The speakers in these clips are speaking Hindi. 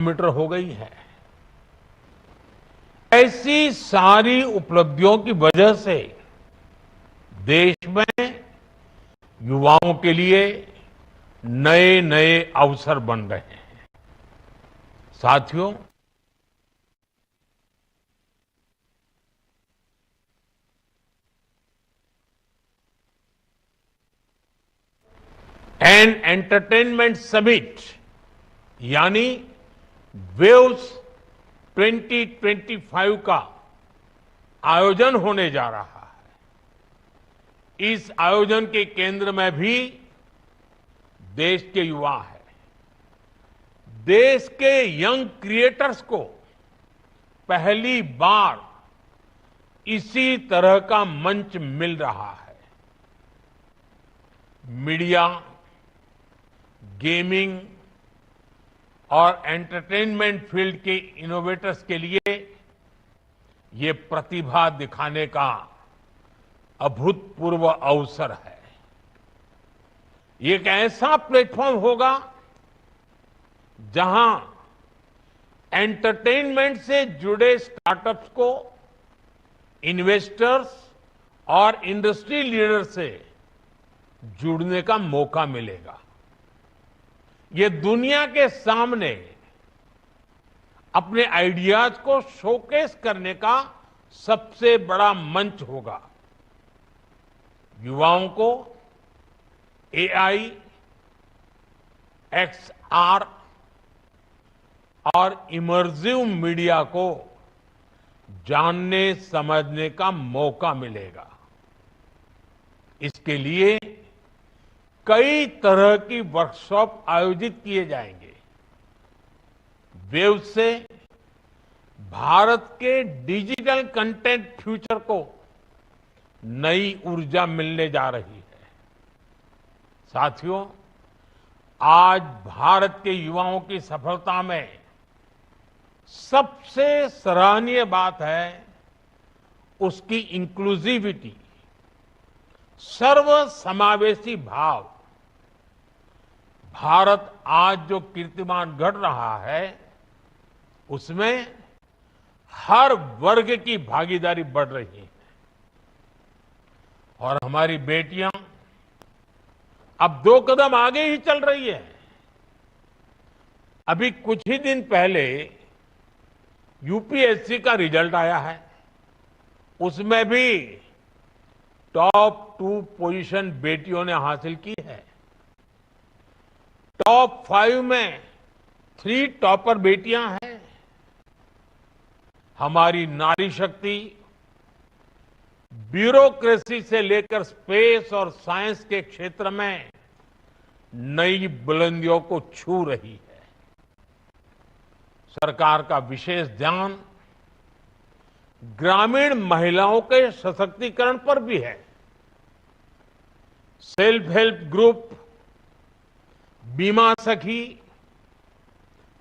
किलोमीटर हो गई है। ऐसी सारी उपलब्धियों की वजह से देश में युवाओं के लिए नए नए अवसर बन रहे हैं। साथियों, एंड एंटरटेनमेंट समिट यानी वेव्स 2025 का आयोजन होने जा रहा है। इस आयोजन के केंद्र में भी देश के युवा हैं। देश के यंग क्रिएटर्स को पहली बार इसी तरह का मंच मिल रहा है। मीडिया, गेमिंग और एंटरटेनमेंट फील्ड के इनोवेटर्स के लिए ये प्रतिभा दिखाने का अभूतपूर्व अवसर है। ये एक ऐसा प्लेटफॉर्म होगा जहां एंटरटेनमेंट से जुड़े स्टार्टअप्स को इन्वेस्टर्स और इंडस्ट्री लीडर से जुड़ने का मौका मिलेगा। ये दुनिया के सामने अपने आइडियाज को शोकेस करने का सबसे बड़ा मंच होगा। युवाओं को एआई, एक्सआर और इमर्सिव मीडिया को जानने समझने का मौका मिलेगा। इसके लिए कई तरह की वर्कशॉप आयोजित किए जाएंगे। वेव से भारत के डिजिटल कंटेंट फ्यूचर को नई ऊर्जा मिलने जा रही है। साथियों, आज भारत के युवाओं की सफलता में सबसे सराहनीय बात है उसकी इंक्लूसिविटी, सर्वसमावेशी भाव। भारत आज जो कीर्तिमान गढ़ रहा है उसमें हर वर्ग की भागीदारी बढ़ रही है। और हमारी बेटियां अब 2 कदम आगे ही चल रही है। अभी कुछ ही दिन पहले यूपीएससी का रिजल्ट आया है। उसमें भी टॉप 2 पोजीशन बेटियों ने हासिल की है। टॉप 5 में 3 टॉपर बेटियां हैं। हमारी नारी शक्ति ब्यूरोक्रेसी से लेकर स्पेस और साइंस के क्षेत्र में नई बुलंदियों को छू रही है। सरकार का विशेष ध्यान ग्रामीण महिलाओं के सशक्तिकरण पर भी है। सेल्फ हेल्प ग्रुप, बीमा सखी,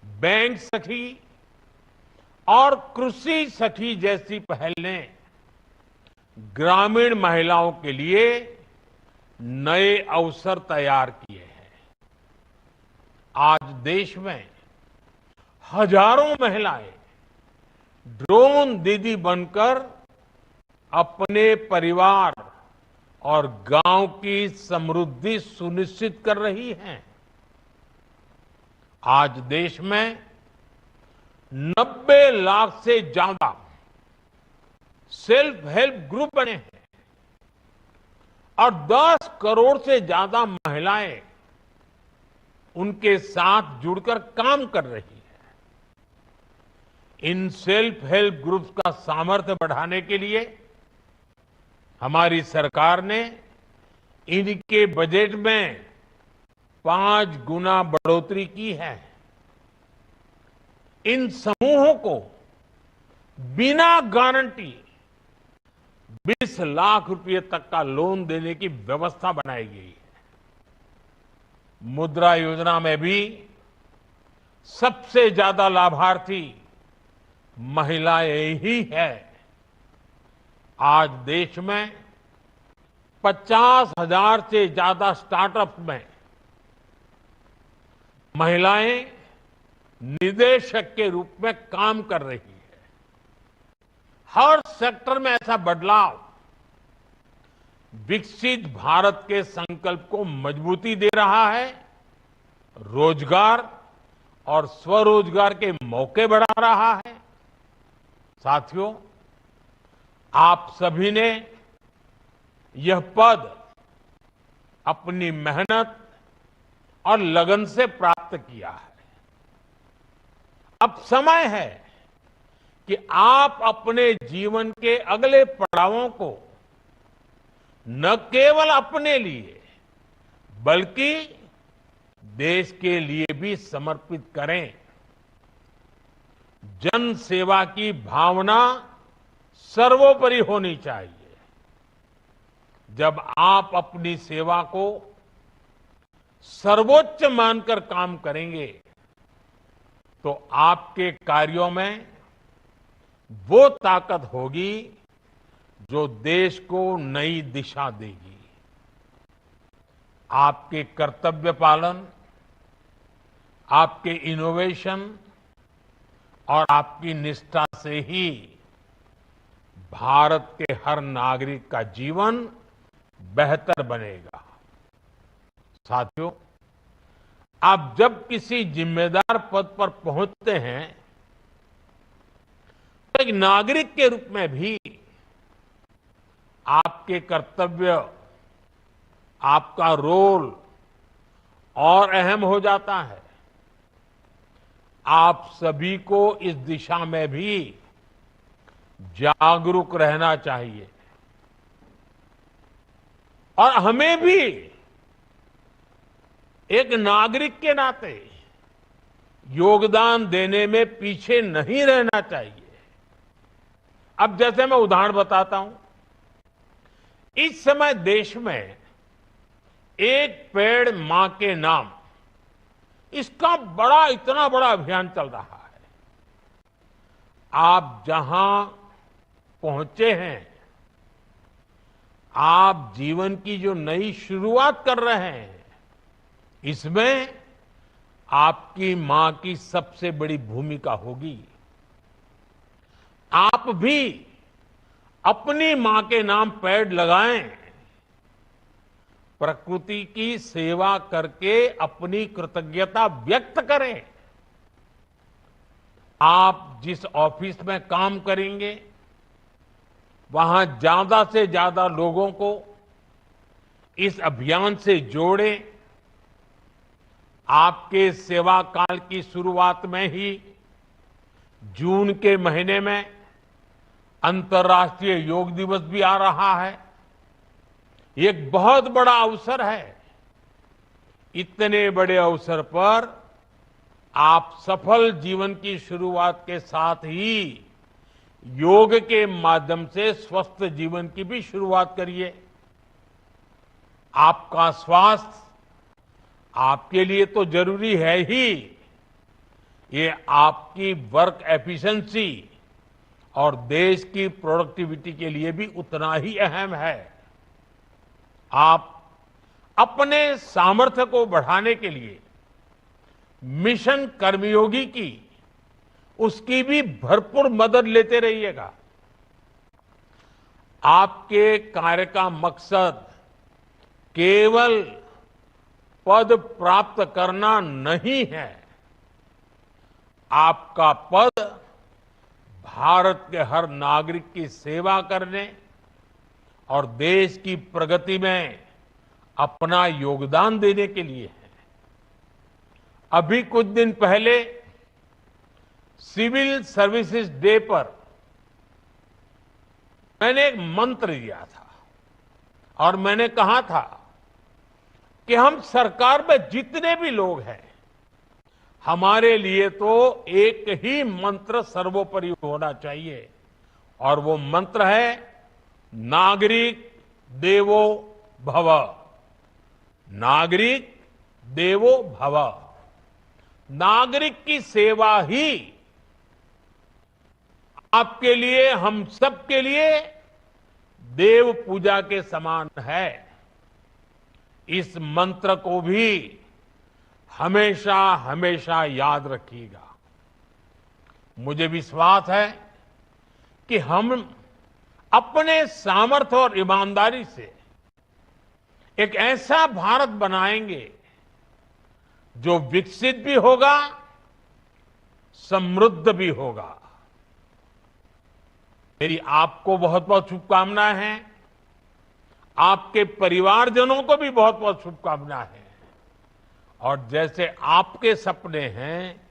बैंक सखी और कृषि सखी जैसी पहलें ग्रामीण महिलाओं के लिए नए अवसर तैयार किए हैं। आज देश में हजारों महिलाएं ड्रोन दीदी बनकर अपने परिवार और गांव की समृद्धि सुनिश्चित कर रही हैं। आज देश में 90 लाख से ज्यादा सेल्फ हेल्प ग्रुप बने हैं और 10 करोड़ से ज्यादा महिलाएं उनके साथ जुड़कर काम कर रही हैं। इन सेल्फ हेल्प ग्रुप्स का सामर्थ्य बढ़ाने के लिए हमारी सरकार ने इनके बजट में 5 गुना बढ़ोतरी की है। इन समूहों को बिना गारंटी 20 लाख रुपए तक का लोन देने की व्यवस्था बनाई गई है। मुद्रा योजना में भी सबसे ज्यादा लाभार्थी महिलाएं ही है। आज देश में 50,000 से ज्यादा स्टार्टअप्स में महिलाएं निदेशक के रूप में काम कर रही है। हर सेक्टर में ऐसा बदलाव विकसित भारत के संकल्प को मजबूती दे रहा है, रोजगार और स्वरोजगार के मौके बढ़ा रहा है। साथियों, आप सभी ने यह पद अपनी मेहनत और लगन से प्राप्त किया है। अब समय है कि आप अपने जीवन के अगले पड़ावों को न केवल अपने लिए बल्कि देश के लिए भी समर्पित करें। जन सेवा की भावना सर्वोपरि होनी चाहिए। जब आप अपनी सेवा को सर्वोच्च मानकर काम करेंगे तो आपके कार्यों में वो ताकत होगी जो देश को नई दिशा देगी। आपके कर्तव्य पालन, आपके इनोवेशन और आपकी निष्ठा से ही भारत के हर नागरिक का जीवन बेहतर बनेगा। साथियों, आप जब किसी जिम्मेदार पद पर पहुंचते हैं तो एक नागरिक के रूप में भी आपके कर्तव्य, आपका रोल और अहम हो जाता है। आप सभी को इस दिशा में भी जागरूक रहना चाहिए और हमें भी एक नागरिक के नाते योगदान देने में पीछे नहीं रहना चाहिए। अब जैसे मैं उदाहरण बताता हूं, इस समय देश में एक पेड़ मां के नाम, इसका इतना बड़ा अभियान चल रहा है। आप जहां पहुंचे हैं, आप जीवन की जो नई शुरुआत कर रहे हैं, इसमें आपकी मां की सबसे बड़ी भूमिका होगी। आप भी अपनी मां के नाम पेड़ लगाएं, प्रकृति की सेवा करके अपनी कृतज्ञता व्यक्त करें। आप जिस ऑफिस में काम करेंगे, वहां ज्यादा से ज्यादा लोगों को इस अभियान से जोड़ें। आपके सेवा काल की शुरुआत में ही जून के महीने में अंतर्राष्ट्रीय योग दिवस भी आ रहा है। ये एक बहुत बड़ा अवसर है। इतने बड़े अवसर पर आप सफल जीवन की शुरुआत के साथ ही योग के माध्यम से स्वस्थ जीवन की भी शुरुआत करिए। आपका स्वास्थ्य आपके लिए तो जरूरी है ही, ये आपकी वर्क एफिशिएंसी और देश की प्रोडक्टिविटी के लिए भी उतना ही अहम है। आप अपने सामर्थ्य को बढ़ाने के लिए मिशन कर्मयोगी की उसकी भी भरपूर मदद लेते रहिएगा। आपके कार्य का मकसद केवल पद प्राप्त करना नहीं है। आपका पद भारत के हर नागरिक की सेवा करने और देश की प्रगति में अपना योगदान देने के लिए है। अभी कुछ दिन पहले सिविल सर्विसेज डे पर मैंने एक मंत्र दिया था और मैंने कहा था कि हम सरकार में जितने भी लोग हैं, हमारे लिए तो एक ही मंत्र सर्वोपरि होना चाहिए और वो मंत्र है नागरिक देवो भव। नागरिक देवो भव। नागरिक की सेवा ही आपके लिए, हम सब के लिए देव पूजा के समान है। इस मंत्र को भी हमेशा हमेशा याद रखिएगा। मुझे विश्वास है कि हम अपने सामर्थ्य और ईमानदारी से एक ऐसा भारत बनाएंगे जो विकसित भी होगा, समृद्ध भी होगा। मेरी आपको बहुत बहुत शुभकामनाएं हैं। आपके परिवारजनों को भी बहुत बहुत शुभकामनाएं हैं। और जैसे आपके सपने हैं,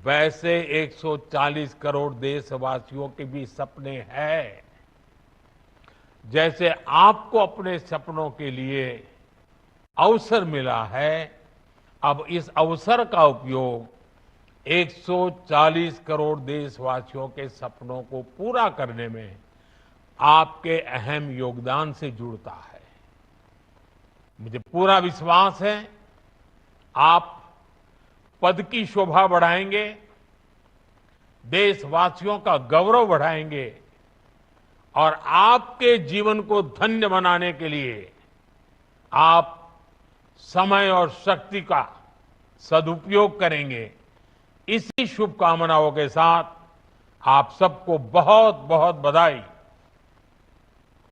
वैसे 140 करोड़ देशवासियों के भी सपने हैं। जैसे आपको अपने सपनों के लिए अवसर मिला है, अब इस अवसर का उपयोग 140 करोड़ देशवासियों के सपनों को पूरा करने में आपके अहम योगदान से जुड़ता है। मुझे पूरा विश्वास है आप पद की शोभा बढ़ाएंगे, देशवासियों का गौरव बढ़ाएंगे और आपके जीवन को धन्य बनाने के लिए आप समय और शक्ति का सदुपयोग करेंगे। इसी शुभकामनाओं के साथ आप सबको बहुत बहुत बधाई।